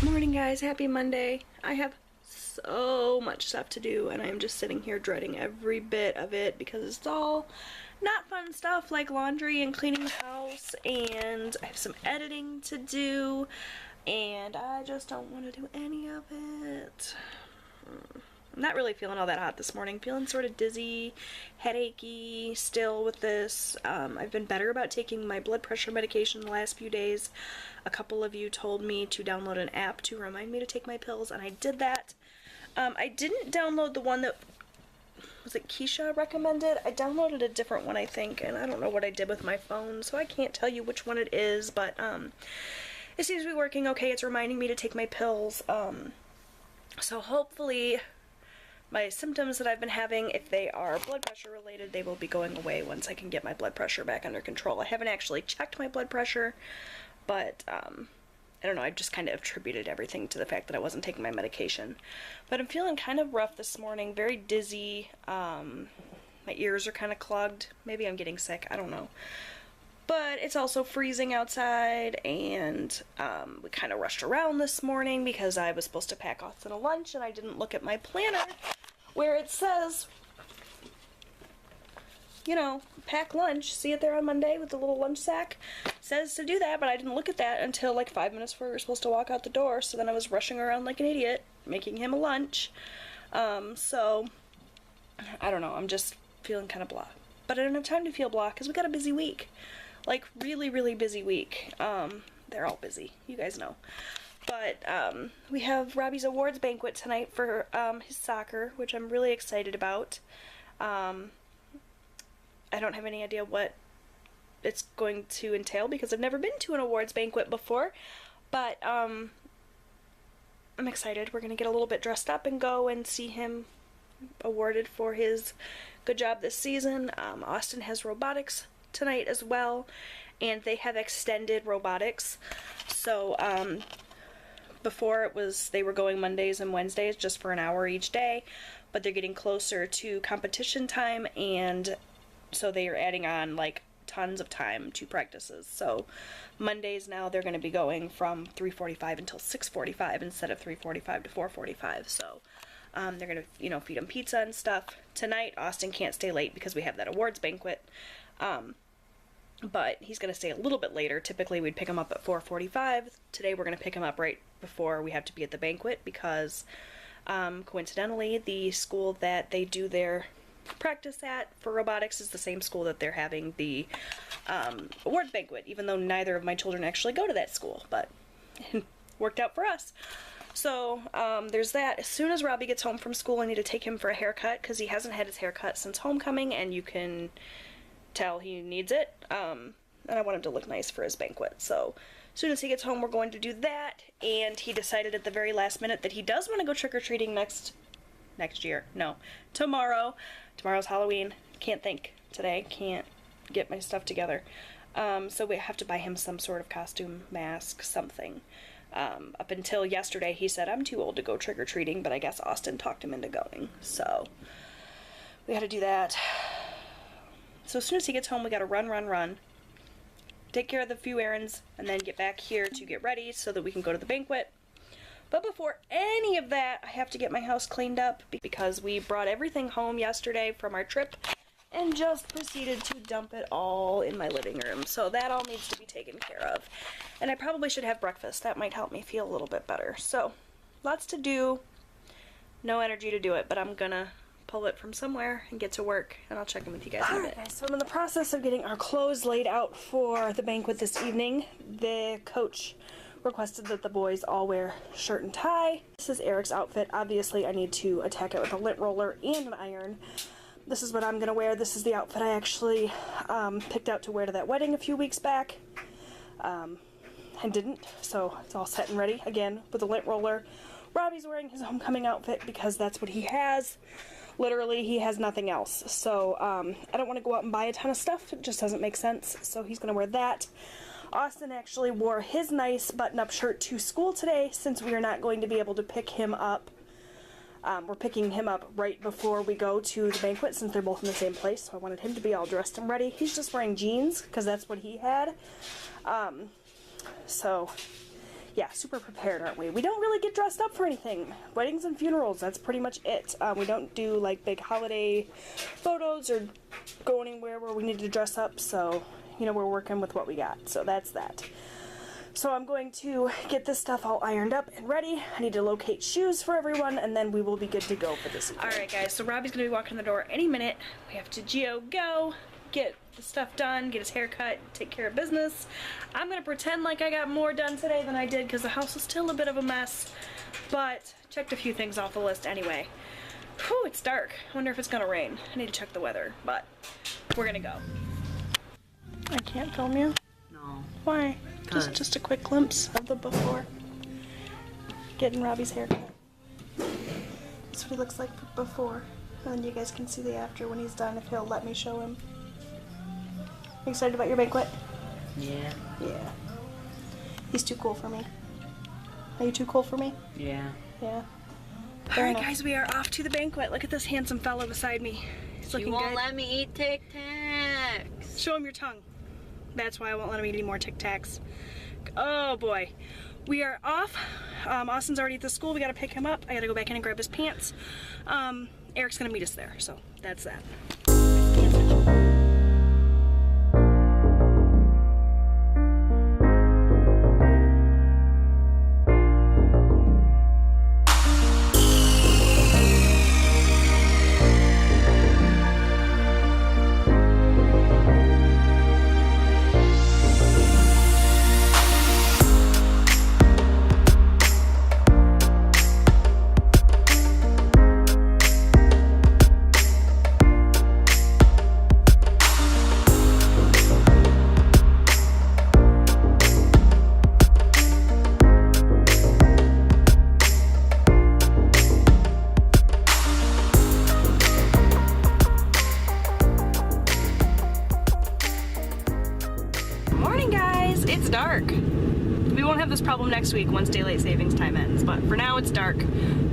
Morning guys, happy Monday. I have so much stuff to do and I am just sitting here dreading every bit of it because it's all not fun stuff like laundry and cleaning the house, and I have some editing to do and I just don't want to do any of it. I'm not really feeling all that hot this morning, feeling sort of dizzy, headachy still with this. I've been better about taking my blood pressure medication the last few days. A couple of you told me to download an app to remind me to take my pills, and I did that. I didn't download the one that, was it Keisha recommended? I downloaded a different one, I think, and I don't know what I did with my phone, so I can't tell you which one it is, but it seems to be working okay. It's reminding me to take my pills, so hopefully my symptoms that I've been having, if they are blood pressure related, they will be going away once I can get my blood pressure back under control. I haven't actually checked my blood pressure, but I don't know, I've just kind of attributed everything to the fact that I wasn't taking my medication. But I'm feeling kind of rough this morning, very dizzy. My ears are kind of clogged. Maybe I'm getting sick, I don't know. But it's also freezing outside, and we kind of rushed around this morning because I was supposed to pack Austin a lunch and I didn't look at my planner where it says, you know, pack lunch. See it there on Monday with the little lunch sack? It says to do that, but I didn't look at that until like 5 minutes before we were supposed to walk out the door, so then I was rushing around like an idiot, making him a lunch. So, I don't know, I'm just feeling kind of blah. But I don't have time to feel blah because we got a busy week. Like, really, really busy week. They're all busy, you guys know. But we have Robbie's awards banquet tonight for his soccer, which I'm really excited about. I don't have any idea what it's going to entail because I've never been to an awards banquet before. But I'm excited. We're going to get a little bit dressed up and go and see him awarded for his good job this season. Austin has robotics tonight as well, and they have extended robotics. So before it was, they were going Mondays and Wednesdays just for an hour each day, but they're getting closer to competition time, and so they are adding on like tons of time to practices. So Mondays now they're going to be going from 3:45 until 6:45 instead of 3:45 to 4:45. So they're going to, you know, feed him pizza and stuff. Tonight Austin can't stay late because we have that awards banquet. But he's going to stay a little bit later. Typically we'd pick him up at 4:45. Today we're going to pick him up right before we have to be at the banquet because coincidentally the school that they do their practice at for robotics is the same school that they're having the award banquet, even though neither of my children actually go to that school, but it worked out for us. So there's that. As soon as Robbie gets home from school, I need to take him for a haircut because he hasn't had his haircut since homecoming, and you can tell he needs it, and I want him to look nice for his banquet. So as soon as he gets home, we're going to do that. And he decided at the very last minute that he does want to go trick-or-treating next year. No, tomorrow. Tomorrow's Halloween. Can't think today. Can't get my stuff together. So we have to buy him some sort of costume, mask, something. Up until yesterday, he said, I'm too old to go trick-or-treating, but I guess Austin talked him into going. So we gotta do that. So as soon as he gets home, we gotta run, take care of the few errands, and then get back here to get ready so that we can go to the banquet. But before any of that, I have to get my house cleaned up because we brought everything home yesterday from our trip and just proceeded to dump it all in my living room. So that all needs to be taken care of. And I probably should have breakfast. That might help me feel a little bit better. So lots to do, no energy to do it, but I'm gonna pull it from somewhere and get to work, and I'll check in with you guys in a bit. Guys, so I'm in the process of getting our clothes laid out for the banquet this evening. The coach requested that the boys all wear shirt and tie. This is Eric's outfit. Obviously I need to attack it with a lint roller and an iron. This is what I'm gonna wear. This is the outfit I actually picked out to wear to that wedding a few weeks back, and didn't, so it's all set and ready again with a lint roller. Robbie's wearing his homecoming outfit because that's what he has. Literally, he has nothing else. So I don't want to go out and buy a ton of stuff. It just doesn't make sense. So he's going to wear that. Austin actually wore his nice button-up shirt to school today since we are not going to be able to pick him up. We're picking him up right before we go to the banquet since they're both in the same place. So I wanted him to be all dressed and ready. He's just wearing jeans because that's what he had. So yeah, super prepared, aren't we? We don't really get dressed up for anything. Weddings and funerals, that's pretty much it. We don't do like big holiday photos or go anywhere where we need to dress up, so, you know, we're working with what we got. So that's that. So I'm going to get this stuff all ironed up and ready. I need to locate shoes for everyone, and then we will be good to go for this weekend. Alright guys, so Robbie's going to be walking in the door any minute. We have to go, get the stuff done, get his hair cut, take care of business. I'm going to pretend like I got more done today than I did because the house is still a bit of a mess, but checked a few things off the list anyway. Whew, it's dark. I wonder if it's going to rain. I need to check the weather, but we're going to go. I can't film you? No. Why? Just a quick glimpse of the before. Getting Robbie's haircut. That's what he looks like before. And then you guys can see the after when he's done, if he'll let me show him. You excited about your banquet? Yeah. Yeah. He's too cool for me. Are you too cool for me? Yeah. Yeah. Alright guys, we are off to the banquet. Look at this handsome fellow beside me. He's looking good. You won't let me eat Tic Tacs. Show him your tongue. That's why I won't let him eat any more Tic Tacs. Oh boy. We are off. Austin's already at the school. We gotta pick him up. I gotta go back in and grab his pants. Eric's gonna meet us there, so that's that. It's dark. We won't have this problem next week once daylight savings time ends, but for now it's dark.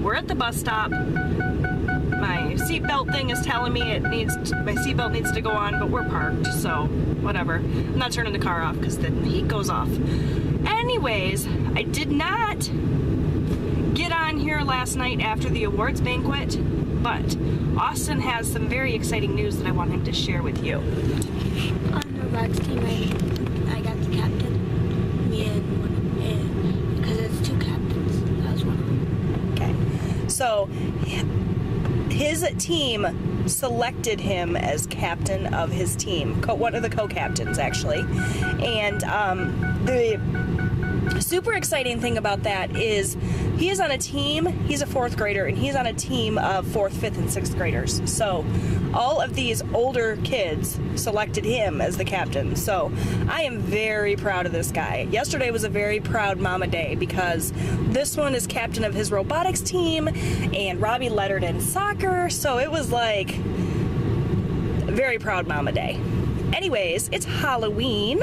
We're at the bus stop. My seatbelt thing is telling me my seatbelt needs to go on, but we're parked, so whatever. I'm not turning the car off because the heat goes off. Anyways, I did not get on here last night after the awards banquet, but Austin has some very exciting news that I want him to share with you. On the Reds team, I got the captain. Me and because it's two captains. That was one of them. Okay. So his team selected him as captain of his team, one of the co-captains actually. And the super exciting thing about that is he is on a team, he's a 4th grader, and he's on a team of 4th, 5th, and 6th graders. So all of these older kids selected him as the captain. So I am very proud of this guy. Yesterday was a very proud mama day because this one is captain of his robotics team, and Robbie lettered in soccer, so it was like a very proud mama day. Anyways, it's Halloween.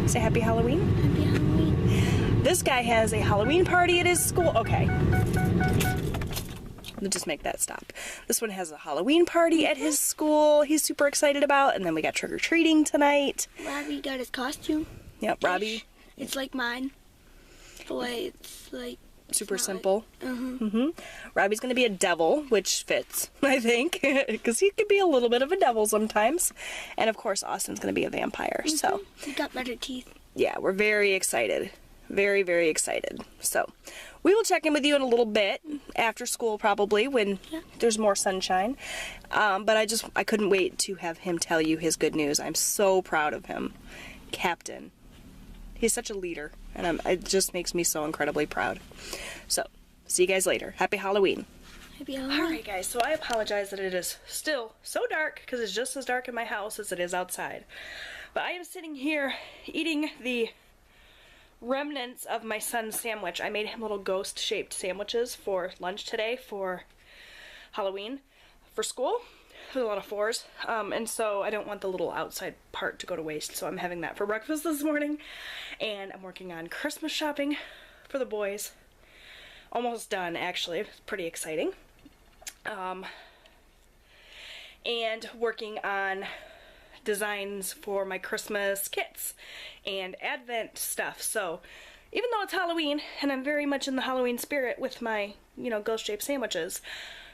Say happy Halloween. Happy Halloween. This guy has a Halloween party at his school. Okay. We'll just make that stop. This one has a Halloween party at his school he's super excited about, and then we got trick-or-treating tonight. Robbie got his costume. Yep, Robbie. It's like mine. The way it's like... Super simple. Uh-huh. Robbie's going to be a devil, which fits, I think, because he could be a little bit of a devil sometimes. And, of course, Austin's going to be a vampire, so... He got better teeth. Yeah, we're very excited. Very, very excited. So, we will check in with you in a little bit, after school probably, when there's more sunshine. But I couldn't wait to have him tell you his good news. I'm so proud of him. Captain. He's such a leader, and it just makes me so incredibly proud. So, see you guys later. Happy Halloween. Happy Halloween. Alright guys, so I apologize that it is still so dark, because it's just as dark in my house as it is outside. But I am sitting here eating the remnants of my son's sandwich. I made him little ghost-shaped sandwiches for lunch today for Halloween for school. There's a lot of 4s, and so I don't want the little outside part to go to waste, so I'm having that for breakfast this morning. And I'm working on Christmas shopping for the boys. Almost done, actually. It's pretty exciting. And working on designs for my Christmas kits and Advent stuff. So even though it's Halloween, and I'm very much in the Halloween spirit with my, you know, ghost-shaped sandwiches,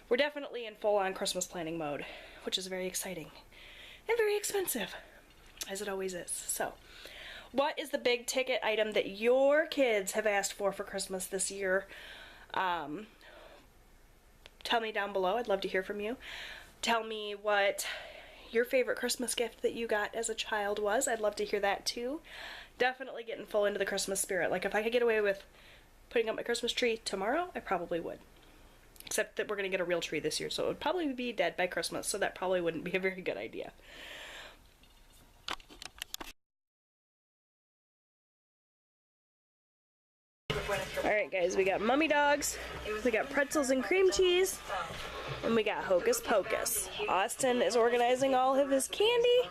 we're definitely in full-on Christmas planning mode, which is very exciting and very expensive, as it always is. So, what is the big ticket item that your kids have asked for Christmas this year? Tell me down below. I'd love to hear from you. Tell me what your favorite Christmas gift that you got as a child was. I'd love to hear that too. Definitely getting full into the Christmas spirit. Like, if I could get away with putting up my Christmas tree tomorrow, I probably would. Except that we're going to get a real tree this year, so it would probably be dead by Christmas, so that probably wouldn't be a very good idea. Alright guys, we got mummy dogs, we got pretzels and cream cheese, and we got Hocus Pocus. Austin is organizing all of his candy.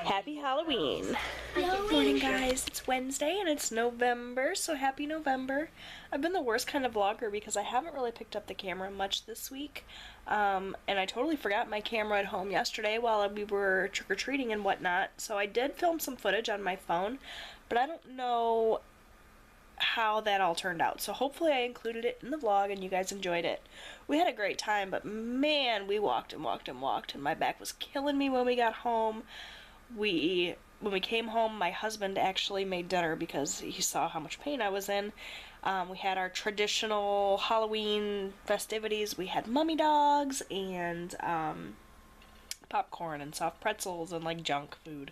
Happy Halloween. Good morning guys, it's Wednesday and it's November, so happy November. I've been the worst kind of vlogger because I haven't really picked up the camera much this week. And I totally forgot my camera at home yesterday while we were trick-or-treating and whatnot. So I did film some footage on my phone, but I don't know how that all turned out. So hopefully I included it in the vlog and you guys enjoyed it. We had a great time, but man, we walked and walked and walked, and my back was killing me when we got home. When we came home, my husband actually made dinner because he saw how much pain I was in. We had our traditional Halloween festivities. We had mummy dogs and popcorn and soft pretzels and like junk food,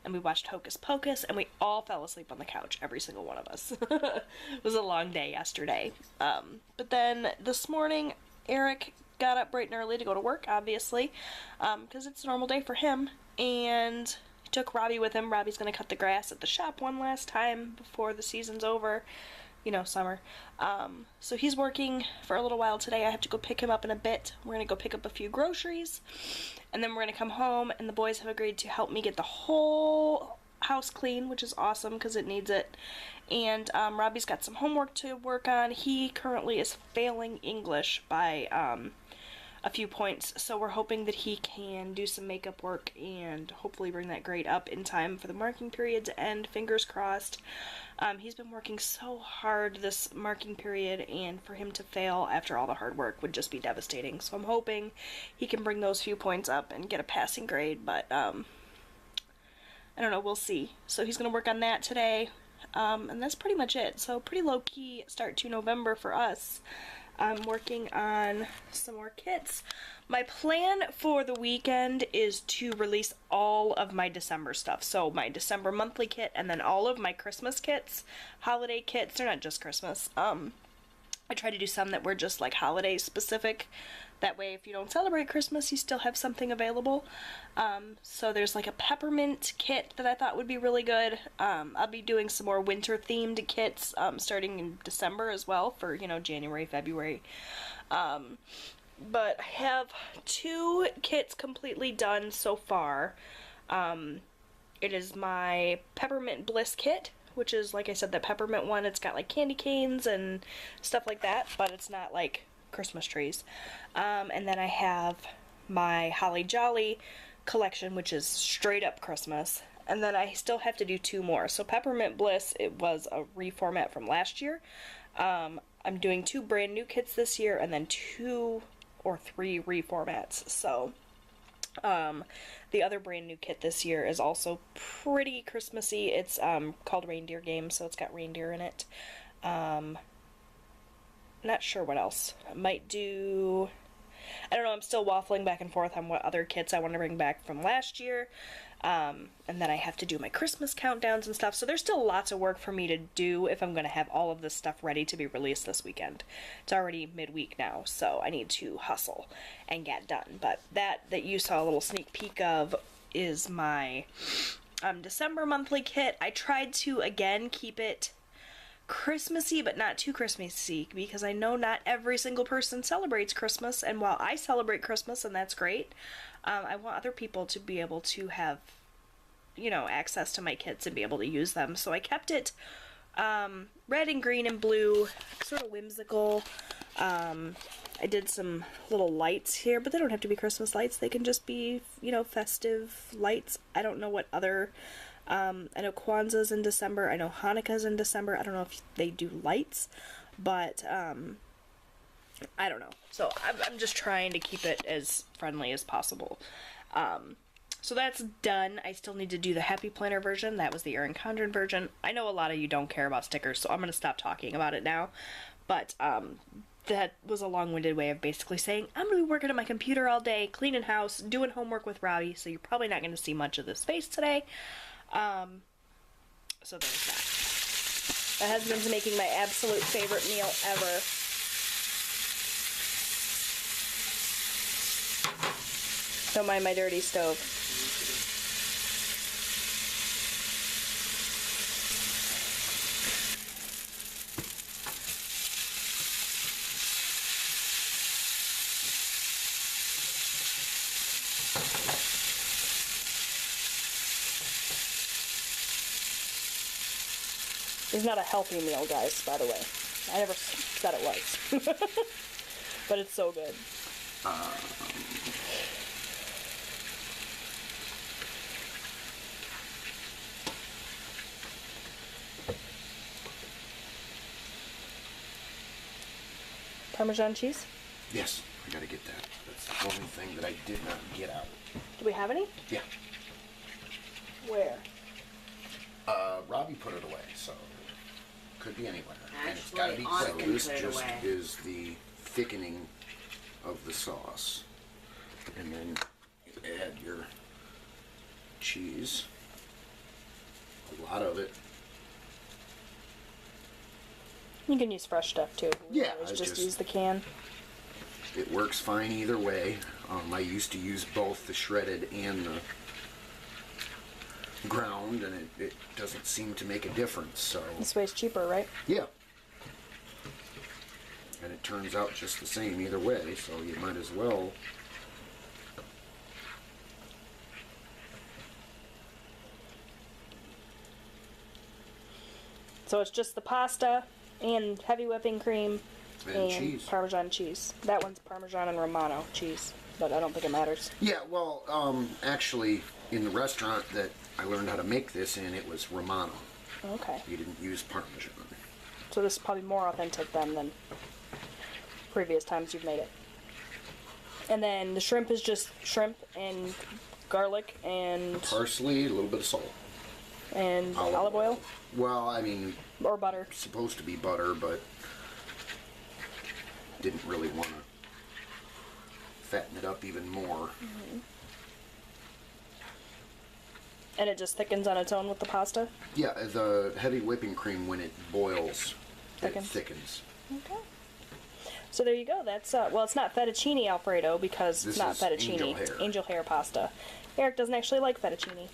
and we watched Hocus Pocus, and we all fell asleep on the couch, every single one of us. It was a long day yesterday. But then this morning Eric got up bright and early to go to work, obviously, because it's a normal day for him, and he took Robbie with him. Robbie's gonna cut the grass at the shop one last time before the season's over. You know, summer. So he's working for a little while today. I have to go pick him up in a bit. We're gonna go pick up a few groceries, and then we're gonna come home, and the boys have agreed to help me get the whole house clean, which is awesome because it needs it. And Robbie's got some homework to work on. He currently is failing English by a few points, so we're hoping that he can do some makeup work and hopefully bring that grade up in time for the marking period to end. Fingers crossed. He's been working so hard this marking period, and for him to fail after all the hard work would just be devastating. So I'm hoping he can bring those few points up and get a passing grade, but I don't know, we'll see. So he's going to work on that today, and that's pretty much it. So pretty low-key start to November for us. I'm working on some more kits. My plan for the weekend is to release all of my December stuff. So my December monthly kit, and then all of my Christmas kits, holiday kits. They're not just Christmas. I try to do some that were just like holiday specific. That way if you don't celebrate Christmas, you still have something available. So there's like a peppermint kit that I thought would be really good. I'll be doing some more winter themed kits starting in December as well for, you know, January, February. But I have 2 kits completely done so far. It is my Peppermint Bliss kit, which is, like I said, the peppermint one. It's got like candy canes and stuff like that, but it's not like Christmas trees. And then I have my Holly Jolly collection, which is straight up Christmas. And then I still have to do 2 more. So Peppermint Bliss, it was a reformat from last year. I'm doing 2 brand new kits this year, and then 2 or 3 reformats. So the other brand new kit this year is also pretty Christmassy. It's called Reindeer Games, so it's got reindeer in it. Not sure what else. I might do... I don't know, I'm still waffling back and forth on what other kits I want to bring back from last year. And then I have to do my Christmas countdowns and stuff, so there's still lots of work for me to do if I'm going to have all of this stuff ready to be released this weekend. It's already midweek now, so I need to hustle and get done. But that you saw a little sneak peek of is my December monthly kit. I tried to, again, keep it Christmassy, but not too Christmassy, because I know not every single person celebrates Christmas, and while I celebrate Christmas, and that's great, I want other people to be able to have, you know, access to my kits and be able to use them. So I kept it red and green and blue, sort of whimsical. I did some little lights here, but they don't have to be Christmas lights. They can just be, you know, festive lights. I don't know what other I know Kwanzaa's in December. I know Hanukkah's in December. I don't know if they do lights, but I don't know. So I'm just trying to keep it as friendly as possible. So that's done. I still need to do the Happy Planner version. That was the Erin Condren version. I know a lot of you don't care about stickers, so I'm going to stop talking about it now. But that was a long-winded way of basically saying, I'm going to be working on my computer all day, cleaning house, doing homework with Robbie, so you're probably not going to see much of this face today. So there's that. My husband's making my absolute favorite meal ever. Don't mind my dirty stove. It's not a healthy meal, guys, by the way. I never said it was. But it's so good. Parmesan cheese? Yes, I gotta get that. That's the only thing that I did not get out. Do we have any? Yeah. Where? Robbie put it away, so could be anywhere. And it's Actually, gotta be Austin quick. put This it just away. is the thickening of the sauce. And then you add your cheese. A lot of it. You can use fresh stuff too. We Yeah, always I just just- use the can. It works fine either way. I used to use both the shredded and the ground, and it doesn't seem to make a difference, so This way's cheaper, right? yeah. And it turns out just the same either way, so you might as well. So it's just the pasta and heavy whipping cream And cheese. Parmesan cheese. That one's Parmesan and Romano cheese, but I don't think it matters. Yeah, well, actually, in the restaurant that I learned how to make this in, it was Romano. Okay. You didn't use Parmesan. So this is probably more authentic then than previous times you've made it. And then the shrimp is just shrimp and garlic and Parsley, a little bit of salt. olive oil Well, I mean, or butter. supposed to be butter, but didn't really want to fatten it up even more. And it just thickens on its own with the pasta. Yeah, the heavy whipping cream, when it boils, Thickens. it thickens. Okay. So there you go. That's well, it's not fettuccine Alfredo because This it's not is fettuccine. angel hair. Pasta. Eric doesn't actually like fettuccine.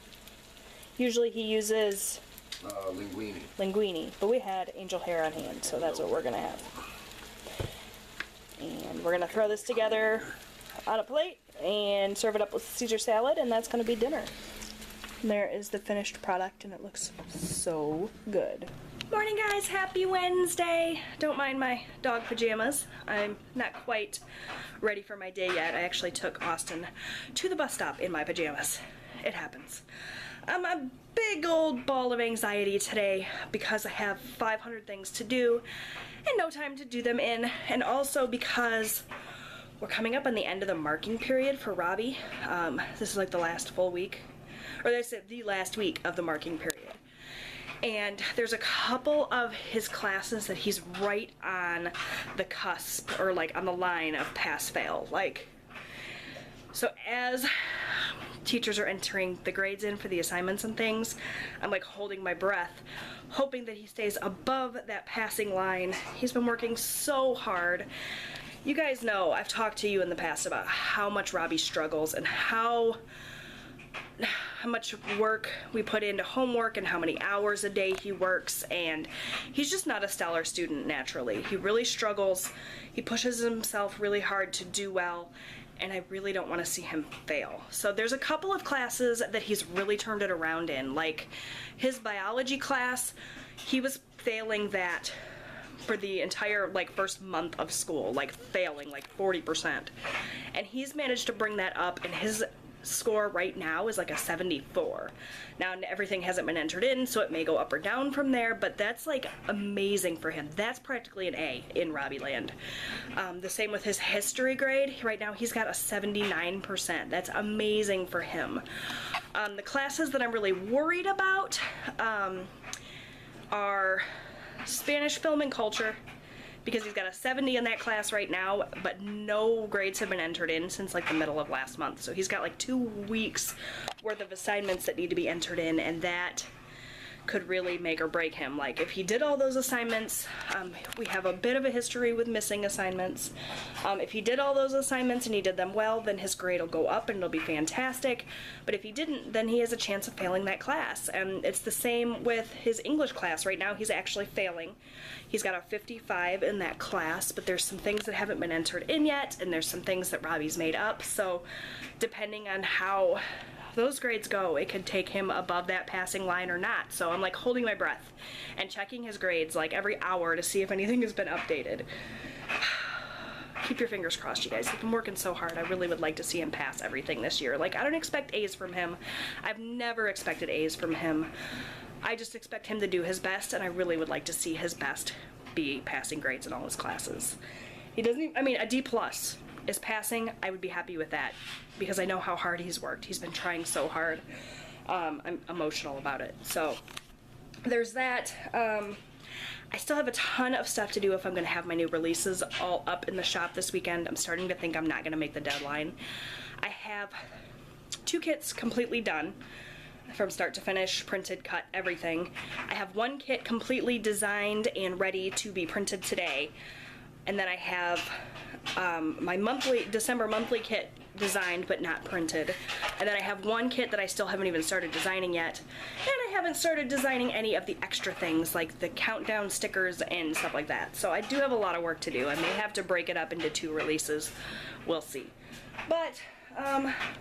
Usually he uses Linguine. linguine, but we had angel hair on hand, so that's what we're gonna have. And we're gonna throw this together on a plate and serve it up with Caesar salad, and that's gonna be dinner. And there is the finished product, and it looks so good. Morning, guys. Happy Wednesday. Don't mind my dog pajamas. I'm not quite ready for my day yet. I actually took Austin to the bus stop in my pajamas. It happens. I'm a big old ball of anxiety today because I have 500 things to do and no time to do them in, and also because we're coming up on the end of the marking period for Robbie. This is like the last full week, or they said the last week of the marking period. And there's a couple of his classes that he's right on the cusp, or like on the line of pass-fail. Like, so as teachers are entering the grades in for the assignments and things, I'm like holding my breath, hoping that he stays above that passing line. He's been working so hard. You guys know, I've talked to you in the past about how much Robbie struggles and how much work we put into homework and how many hours a day he works, and he's just not a stellar student naturally. He really struggles. He pushes himself really hard to do well, and I really don't want to see him fail. So there's a couple of classes that he's really turned it around in, like his biology class. He was failing that for the entire first month of school, failing 40%, and he's managed to bring that up, and his score right now is like a 74. Now everything hasn't been entered in, so it may go up or down from there, but that's like amazing for him. That's practically an A in Robbie Land. The same with his history grade. Right now he's got a 79%. That's amazing for him. The classes that I'm really worried about are Spanish film and culture, because he's got a 70 in that class right now, but no grades have been entered in since like the middle of last month. So he's got like 2 weeks worth of assignments that need to be entered in, and that could really make or break him. Like if he did all those assignments, we have a bit of a history with missing assignments. If he did all those assignments and he did them well, then his grade will go up and it'll be fantastic. But if he didn't, then he has a chance of failing that class. And it's the same with his English class. Right now he's actually failing. He's got a 55 in that class, but there's some things that haven't been entered in yet, and there's some things that Robbie's made up. So depending on how those grades go, it could take him above that passing line or not. So I'm like holding my breath and checking his grades like every hour to see if anything has been updated. Keep your fingers crossed, you guys. He's been working so hard. I really would like to see him pass everything this year. Like, I don't expect A's from him. I've never expected A's from him. I just expect him to do his best, and I really would like to see his best be passing grades in all his classes. He doesn't even, I mean, a D+ is passing. I would be happy with that because I know how hard he's worked. He's been trying so hard. I'm emotional about it. So there's that. I still have a ton of stuff to do if I'm going to have my new releases all up in the shop this weekend. I'm starting to think I'm not going to make the deadline. I have 2 kits completely done from start to finish, printed, cut, everything. I have 1 kit completely designed and ready to be printed today. And then I have my December monthly kit designed but not printed. And then I have 1 kit that I still haven't even started designing yet. And I haven't started designing any of the extra things like the countdown stickers and stuff like that. So I do have a lot of work to do. I may have to break it up into 2 releases. We'll see. But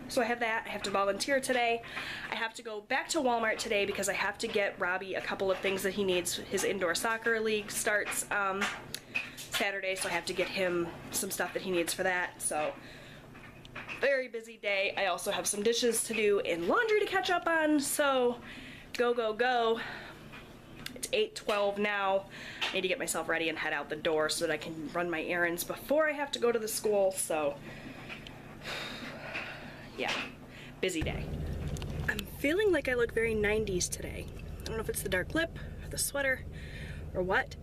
so I have that. I have to volunteer today. I have to go back to Walmart today because I have to get Robbie a couple of things that he needs. His indoor soccer league starts Saturday, so I have to get him some stuff that he needs for that. So very busy day. I also have some dishes to do and laundry to catch up on, so go, go, go. It's 8:12 now. I need to get myself ready and head out the door so that I can run my errands before I have to go to the school. So yeah, busy day. I'm feeling like I look very 90s today. I don't know if it's the dark lip or the sweater or what,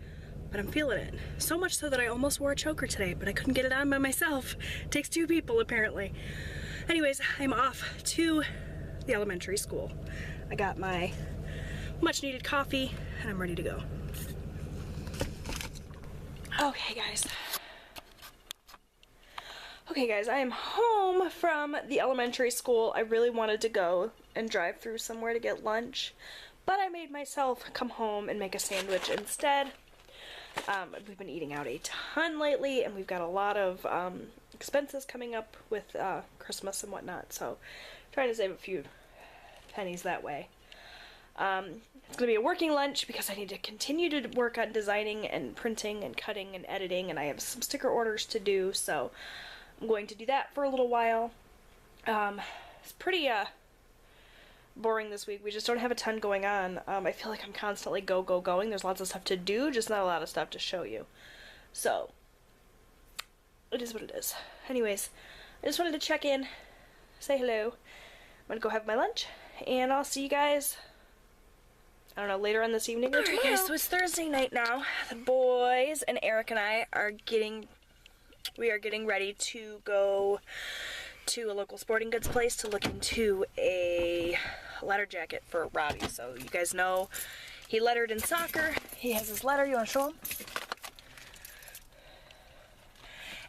but I'm feeling it. So much so that I almost wore a choker today, but I couldn't get it on by myself. It takes 2 people apparently. Anyways, I'm off to the elementary school. I got my much needed coffee and I'm ready to go. Okay guys, I am home from the elementary school. I really wanted to go and drive through somewhere to get lunch, but I made myself come home and make a sandwich instead. We've been eating out a ton lately, and we've got a lot of expenses coming up with Christmas and whatnot, so trying to save a few pennies that way. It's going to be a working lunch because I need to continue to work on designing and printing and cutting and editing, and I have some sticker orders to do, so I'm going to do that for a little while. It's pretty boring this week. We just don't have a ton going on. I feel like I'm constantly going. There's lots of stuff to do, just not a lot of stuff to show you. So, it is what it is. Anyways, I just wanted to check in, say hello. I'm gonna go have my lunch, and I'll see you guys, I don't know, later on this evening or tomorrow. Alright guys, so it's Thursday night now. The boys and Eric and I are getting ready to go to a local sporting goods place to look into a letter jacket for Robbie. So you guys know he lettered in soccer. He has his letter. You want to show him?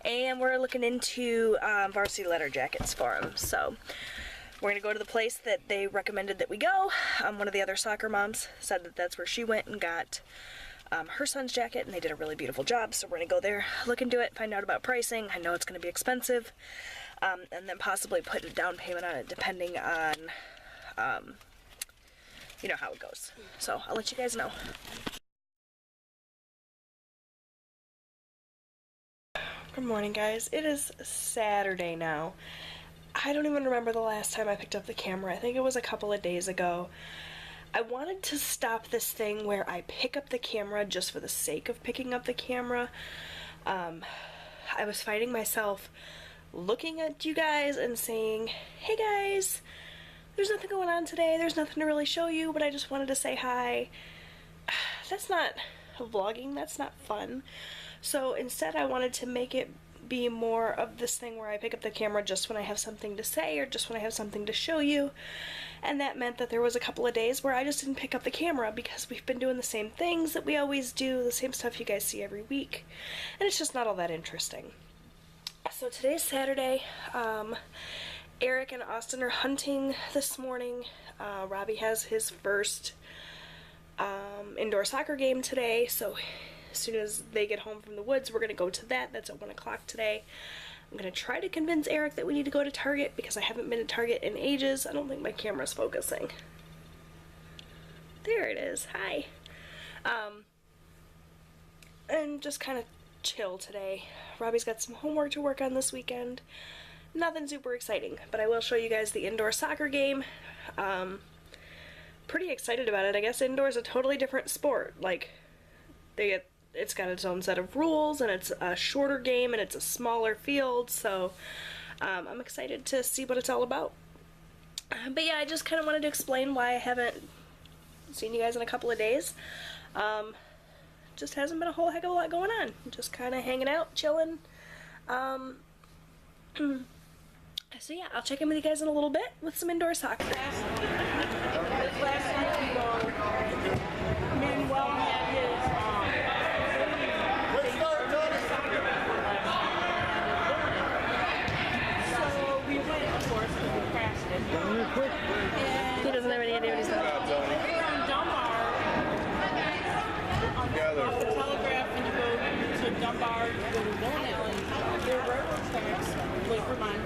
And we're looking into varsity letter jackets for him. So we're going to go to the place that they recommended that we go. One of the other soccer moms said that that's where she went and got her son's jacket, and they did a really beautiful job. So we're going to go there, look into it, find out about pricing. I know it's going to be expensive. And then possibly put a down payment on it depending on, you know, how it goes. So I'll let you guys know. Good morning, guys. It is Saturday now. I don't even remember the last time I picked up the camera. I think it was a couple of days ago. I wanted to stop this thing where I pick up the camera just for the sake of picking up the camera. I was finding myself looking at you guys and saying, hey guys, there's nothing going on today, there's nothing to really show you, but I just wanted to say hi. That's not vlogging, that's not fun. So instead I wanted to make it be more of this thing where I pick up the camera just when I have something to say or just when I have something to show you. And that meant that there was a couple of days where I just didn't pick up the camera because we've been doing the same things that we always do, the same stuff you guys see every week, and it's just not all that interesting. So today's Saturday. Eric and Austin are hunting this morning. Robbie has his first indoor soccer game today, so as soon as they get home from the woods, we're going to go to that. That's at 1 o'clock today. I'm going to try to convince Eric that we need to go to Target because I haven't been to Target in ages. I don't think my camera's focusing. There it is. Hi. And just kind of chill today. Robbie's got some homework to work on this weekend. Nothing super exciting, but I will show you guys the indoor soccer game. Pretty excited about it. I guess indoor is a totally different sport. Like, it's got its own set of rules, and it's a shorter game, and it's a smaller field, so I'm excited to see what it's all about. But yeah, I just kind of wanted to explain why I haven't seen you guys in a couple of days. Just hasn't been a whole heck of a lot going on. Just kind of hanging out, chilling. So yeah, I'll check in with you guys in a little bit with some indoor soccer. He doesn't have any idea what he's doing. Off the Telegraph and you go to Dunbar, you go to Villain Alley. There are railroad tracks, like Vermont.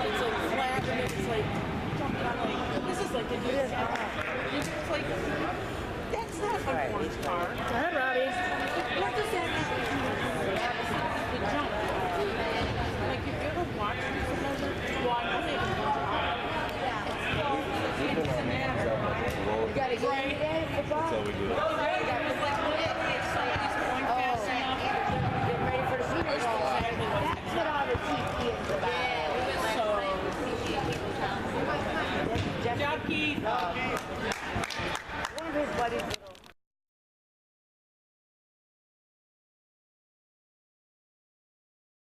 It's like flat and it's like jumping on like, this is like the new it's like, that's not a orange car. Go ahead, Robbie. What does that mean? The jump. Like, if you ever watch this, well, I know they have you gotta get right. That's all we do. Right. It's like, if somebody's going fast enough, get ready for the Super Bowl. That's what all the TV is about. So, Jackie.